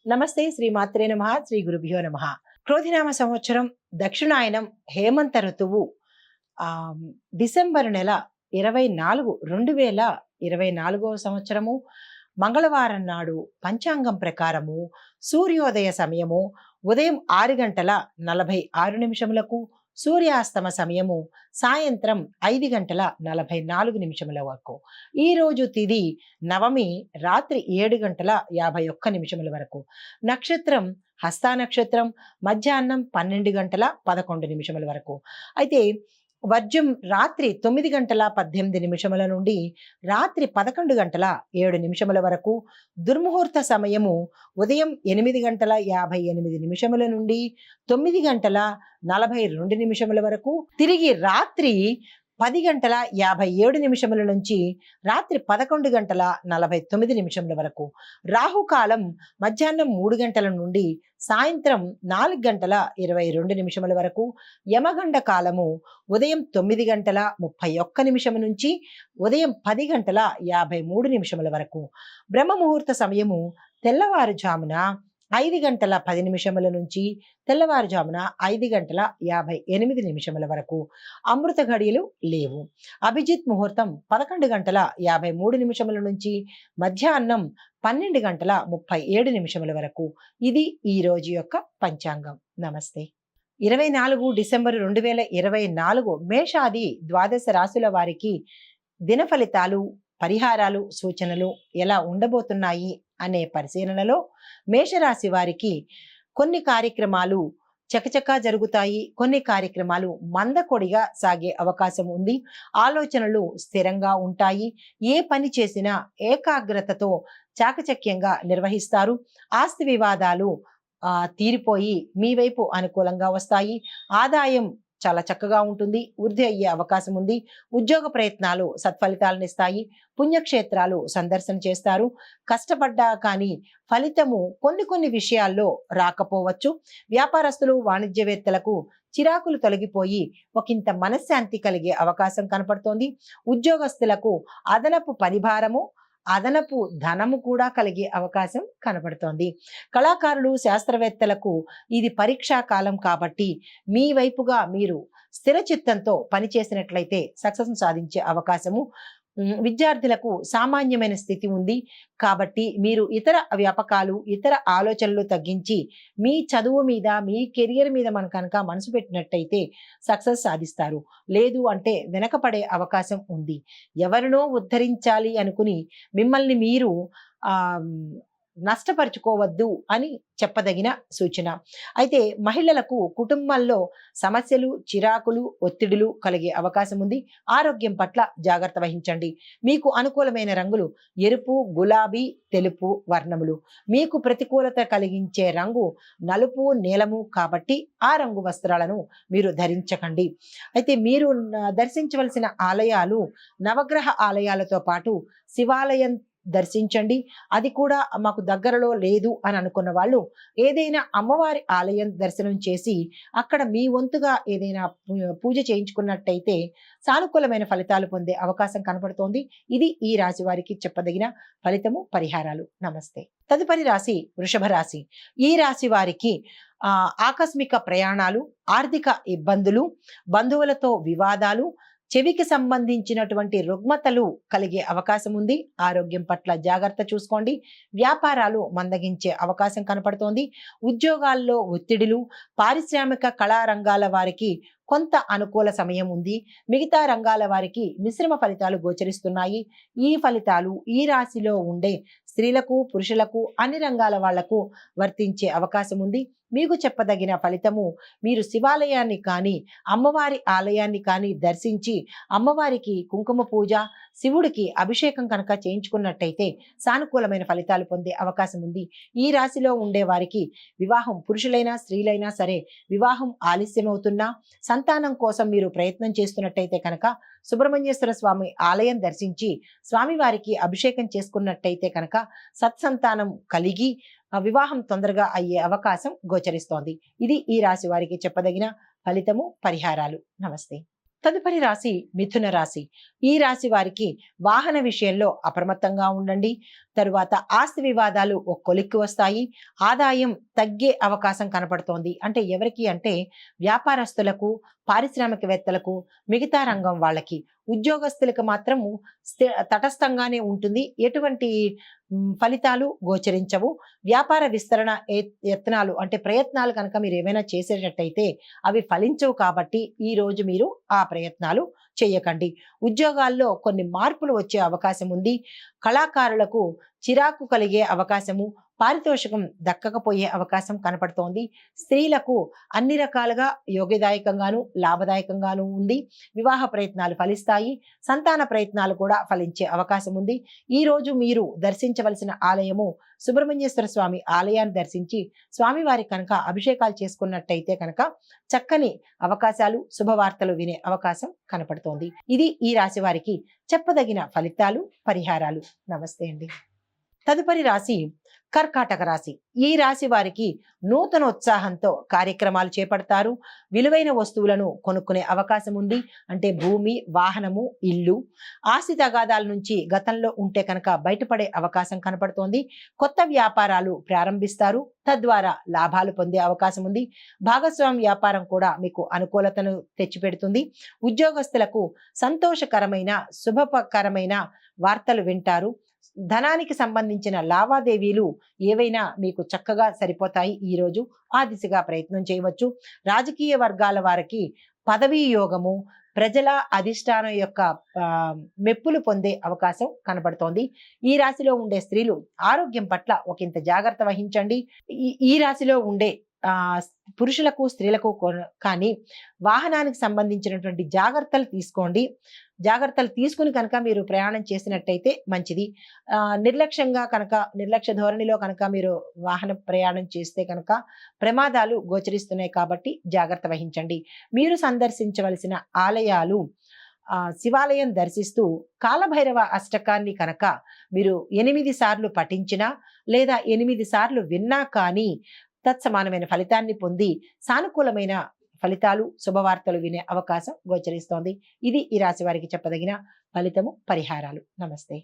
నమస్తే. శ్రీ మాత్రే నమః. శ్రీ గురుభ్యో నమః. క్రోధినామ సంవత్సరం దక్షిణాయనం హేమంత ఋతువు డిసెంబర్ నెల 24 2024 సంవత్సరము మంగళవారం నాడు పంచాంగం ప్రకారము సూర్యోదయ సమయము ఉదయం 6:46 సూర్యాస్తమ సమయము సాయంత్రం 5:44 వరకు. ఈ రోజు తిథి నవమి రాత్రి 7:51 వరకు. నక్షత్రం హస్త నక్షత్రం మధ్యాహ్నం 12:11 వరకు. అయితే వర్జం రాత్రి 9:18 నుండి రాత్రి 11:07 వరకు. దుర్ముహూర్త సమయము ఉదయం 8:58 నుండి 9:42 వరకు. తిరిగి రాత్రి 10:57 నుంచి రాత్రి 11:49 వరకు. రాహుకాలం మధ్యాహ్నం 3 గంటల నుండి సాయంత్రం 4:22 వరకు. యమగండ కాలము ఉదయం 9:31 నుంచి ఉదయం 10:53 వరకు. బ్రహ్మ ముహూర్త సమయము తెల్లవారుజామున 5:10 నుంచి తెల్లవారుజామున 5:58 వరకు. అమృత ఘడియలు లేవు. అభిజిత్ ముహూర్తం 11:53 నుంచి మధ్యాహ్నం 12:37 వరకు. ఇది ఈ రోజు యొక్క పంచాంగం. నమస్తే. 24 డిసెంబర్ 2024 మేషాది ద్వాదశ రాశుల వారికి దిన ఫలితాలు, పరిహారాలు, సూచనలు ఎలా ఉండబోతున్నాయి అనే పరిశీలనలో మేషరాశి వారికి కొన్ని కార్యక్రమాలు చకచకా జరుగుతాయి, కొన్ని కార్యక్రమాలు మందకొడిగా సాగే అవకాశం ఉంది. ఆలోచనలు స్థిరంగా ఉంటాయి. ఏ పని చేసినా ఏకాగ్రతతో చాకచక్యంగా నిర్వహిస్తారు. ఆస్తి వివాదాలు తీరిపోయి మీ వైపు అనుకూలంగా వస్తాయి. ఆదాయం చాలా చక్కగా ఉంటుంది. వృద్ధి అయ్యే అవకాశం ఉంది. ఉద్యోగ ప్రయత్నాలు సత్ఫలితాలను ఇస్తాయి. పుణ్యక్షేత్రాలు సందర్శన చేస్తారు. కష్టపడ్డా కానీ ఫలితము కొన్ని విషయాల్లో రాకపోవచ్చు. వ్యాపారస్తులు, వాణిజ్యవేత్తలకు చిరాకులు తొలగిపోయి ఒకంత మనశ్శాంతి కలిగే అవకాశం కనపడుతోంది. ఉద్యోగస్తులకు అదనపు పరిభారము, అదనపు ధనము కూడా కలిగే అవకాశం కనబడుతోంది. కళాకారులు, శాస్త్రవేత్తలకు ఇది పరీక్షా కాలం కాబట్టి మీ వైపుగా మీరు స్థిర చిత్తంతో పనిచేసినట్లయితే సక్సెస్ సాధించే అవకాశము. విద్యార్థులకు సామాన్యమైన స్థితి ఉంది కాబట్టి మీరు ఇతర వ్యాపకాలు, ఇతర ఆలోచనలు తగ్గించి మీ చదువు మీద, మీ కెరియర్ మీద కనుక మనసు పెట్టినట్టయితే సక్సెస్ సాధిస్తారు. లేదు అంటే వెనకపడే అవకాశం ఉంది. ఎవరినో ఉద్ధరించాలి అనుకుని మిమ్మల్ని మీరు నష్టపరుచుకోవద్దు అని చెప్పదగిన సూచన. అయితే మహిళలకు కుటుంబంలో సమస్యలు, చిరాకులు, ఒత్తిడులు కలిగే అవకాశం ఉంది. ఆరోగ్యం పట్ల జాగ్రత్త వహించండి. మీకు అనుకూలమైన రంగులు ఎరుపు, గులాబీ, తెలుపు వర్ణములు. మీకు ప్రతికూలత కలిగించే రంగు నలుపు, నీలము కాబట్టి ఆ రంగు వస్త్రాలను మీరు ధరించకండి. అయితే మీరు దర్శించవలసిన ఆలయాలు నవగ్రహ ఆలయాలతో పాటు శివాలయం దర్శించండి. అది కూడా మాకు దగ్గరలో లేదు అని అనుకున్న వాళ్ళు ఏదైనా అమ్మవారి ఆలయం దర్శనం చేసి అక్కడ మీ వంతుగా ఏదైనా పూజ చేయించుకున్నట్టయితే సానుకూలమైన ఫలితాలు పొందే అవకాశం కనపడుతోంది. ఇది ఈ రాశి వారికి చెప్పదగిన ఫలితము, పరిహారాలు. నమస్తే. తదుపరి రాశి వృషభ రాశి. ఈ రాశి వారికి ఆకస్మిక ప్రయాణాలు, ఆర్థిక ఇబ్బందులు, బంధువులతో వివాదాలు, చెవికి సంబంధించినటువంటి రుగ్మతలు కలిగే అవకాశం ఉంది. ఆరోగ్యం పట్ల జాగ్రత్త చూసుకోండి. వ్యాపారాలు మందగించే అవకాశం కనపడుతోంది. ఉద్యోగాల్లో ఒత్తిడులు, పారిశ్రామిక కళా రంగాల వారికి కొంత అనుకూల సమయం ఉంది. మిగతా రంగాల వారికి మిశ్రమ ఫలితాలు గోచరిస్తున్నాయి. ఈ ఫలితాలు ఈ రాశిలో ఉండే స్త్రీలకు, పురుషులకు, అన్ని రంగాల వాళ్లకు వర్తించే అవకాశం ఉంది. మీకు చెప్పదగిన ఫలితము, మీరు శివాలయాన్ని కానీ అమ్మవారి ఆలయాన్ని కానీ దర్శించి అమ్మవారికి కుంకుమ పూజ, శివుడికి అభిషేకం కనుక చేయించుకున్నట్టయితే సానుకూలమైన ఫలితాలు పొందే అవకాశం ఉంది. ఈ రాశిలో ఉండే వారికి వివాహం, పురుషులైనా స్త్రీలైనా సరే వివాహం ఆలస్యమవుతున్నా, సంతానం కోసం మీరు ప్రయత్నం చేస్తున్నట్టయితే కనుక సుబ్రహ్మణ్యేశ్వర స్వామి ఆలయం దర్శించి స్వామివారికి అభిషేకం చేసుకున్నట్టయితే కనుక సత్సంతానం కలిగి వివాహం తొందరగా అయ్యే అవకాశం గోచరిస్తోంది. ఇది ఈ రాశి వారికి చెప్పదగిన ఫలితము, పరిహారాలు. నమస్తే. తదుపరి రాశి మిథున రాశి. ఈ రాశి వారికి వాహన విషయంలో అప్రమత్తంగా ఉండండి. తరువాత ఆస్తి వివాదాలు ఒక కొలిక్కి వస్తాయి. ఆదాయం తగ్గే అవకాశం కనపడుతోంది. అంటే ఎవరికి అంటే వ్యాపారస్తులకు, పారిశ్రామికవేత్తలకు, మిగతా రంగం వాళ్ళకి. ఉద్యోగస్తులకు మాత్రము తటస్థంగానే ఉంటుంది. ఎటువంటి ఫలితాలు గోచరించవు. వ్యాపార విస్తరణ యత్నాలు అంటే ప్రయత్నాలు కనుక మీరు ఏమైనా చేసేటట్టయితే అవి ఫలించవు. కాబట్టి ఈ రోజు మీరు ఆ ప్రయత్నాలు చేయకండి. ఉద్యోగాల్లో కొన్ని మార్పులు వచ్చే అవకాశం ఉంది. కళాకారులకు చిరాకు కలిగే అవకాశము, పారితోషికం దక్కకపోయే అవకాశం కనపడుతోంది. స్త్రీలకు అన్ని రకాలుగా యోగ్యదాయకంగాను లాభదాయకంగాను ఉంది. వివాహ ప్రయత్నాలు ఫలిస్తాయి. సంతాన ప్రయత్నాలు కూడా ఫలించే అవకాశం ఉంది. ఈ రోజు మీరు దర్శించవలసిన ఆలయము సుబ్రహ్మణ్యేశ్వర స్వామి ఆలయాన్ని దర్శించి స్వామివారి కనుక అభిషేకాలు చేసుకున్నట్టయితే కనుక చక్కని అవకాశాలు, శుభవార్తలు వినే అవకాశం కనపడుతోంది. ఇది ఈ రాశి వారికి చెప్పదగిన ఫలితాలు, పరిహారాలు. నమస్తే అండి. తదుపరి రాశి కర్కాటక రాశి. ఈ రాశి వారికి నూతన ఉత్సాహంతో కార్యక్రమాలు చేపడతారు. విలువైన వస్తువులను కొనుక్కునే అవకాశం ఉంది. అంటే భూమి, వాహనము, ఇల్లు. ఆస్తి తగాదాల నుంచి గతంలో ఉంటే కనుక బయటపడే అవకాశం కనపడుతోంది. కొత్త వ్యాపారాలు ప్రారంభిస్తారు. తద్వారా లాభాలు పొందే అవకాశం ఉంది. భాగస్వామి వ్యాపారం కూడా మీకు అనుకూలతను తెచ్చిపెడుతుంది. ఉద్యోగస్తులకు సంతోషకరమైన, శుభకరమైన వార్తలు వింటారు. ధనానికి సంబంధించిన లావాదేవీలు ఏవైనా మీకు చక్కగా సరిపోతాయి. ఈరోజు ఆ దిశగా ప్రయత్నం చేయవచ్చు. రాజకీయ వర్గాల వారికి పదవీ యోగము, ప్రజల అధిష్టానం యొక్క మెప్పులు పొందే అవకాశం కనబడుతోంది. ఈ రాశిలో ఉండే స్త్రీలు ఆరోగ్యం పట్ల ఒకంత జాగ్రత్త వహించండి. ఈ రాశిలో ఉండే పురుషులకు, స్త్రీలకు కానీ వాహనానికి సంబంధించినటువంటి జాగ్రత్తలు తీసుకోండి. జాగ్రత్తలు తీసుకుని కనుక మీరు ప్రయాణం చేసినట్టయితే మంచిది. నిర్లక్ష్య ధోరణిలో కనుక మీరు వాహన ప్రయాణం చేస్తే కనుక ప్రమాదాలు గోచరిస్తున్నాయి. కాబట్టి జాగ్రత్త వహించండి. మీరు సందర్శించవలసిన ఆలయాలు, శివాలయం దర్శిస్తూ కాలభైరవ అష్టకాన్ని కనుక మీరు 8 సార్లు పఠించినా లేదా 8 సార్లు విన్నా కానీ తత్సమానమైన ఫలితాన్ని పొంది సానుకూలమైన ఫలితాలు, శుభవార్తలు వినే అవకాశం గోచరిస్తోంది. ఇది ఈ రాశి వారికి చెప్పదగిన ఫలితము, పరిహారాలు. నమస్తే.